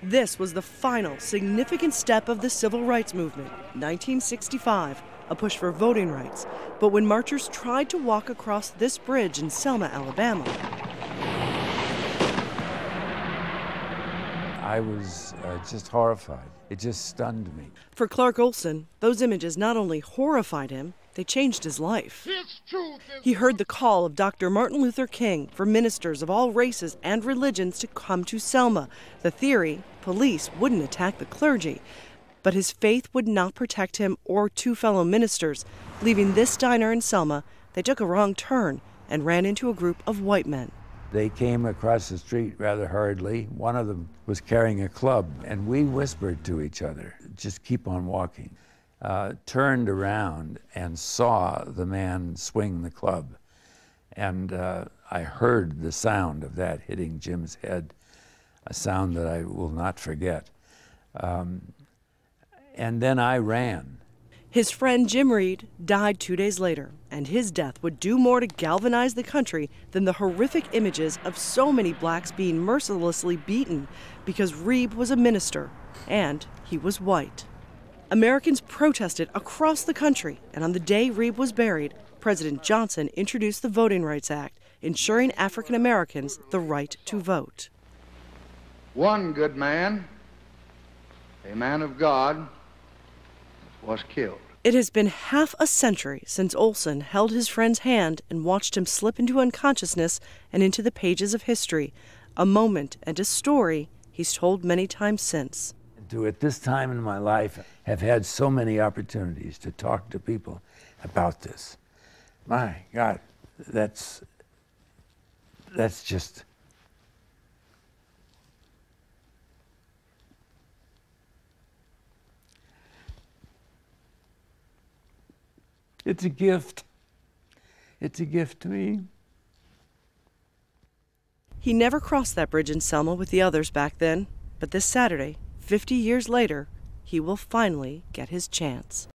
This was the final significant step of the Civil Rights Movement, 1965, a push for voting rights. But when marchers tried to walk across this bridge in Selma, Alabama, I was just horrified. It just stunned me. For Clark Olson, those images not only horrified him, they changed his life. He heard the call of Dr. Martin Luther King for ministers of all races and religions to come to Selma. The theory, police wouldn't attack the clergy. But his faith would not protect him or two fellow ministers. Leaving this diner in Selma, they took a wrong turn and ran into a group of white men. They came across the street rather hurriedly. One of them was carrying a club, and we whispered to each other, just keep on walking. Turned around and saw the man swing the club. And I heard the sound of that hitting Jim's head, a sound that I will not forget. And then I ran. His friend Jim Reed died 2 days later, and his death would do more to galvanize the country than the horrific images of so many blacks being mercilessly beaten because Reed was a minister and he was white. Americans protested across the country, and on the day Reed was buried, President Johnson introduced the Voting Rights Act, ensuring African Americans the right to vote. One good man, a man of God, was killed. It has been half a century since Olson held his friend's hand and watched him slip into unconsciousness and into the pages of history, a moment and a story he's told many times since. To, at this time in my life, have had so many opportunities to talk to people about this. My God, that's just... It's a gift. It's a gift to me. He never crossed that bridge in Selma with the others back then, but this Saturday, 50 years later, he will finally get his chance.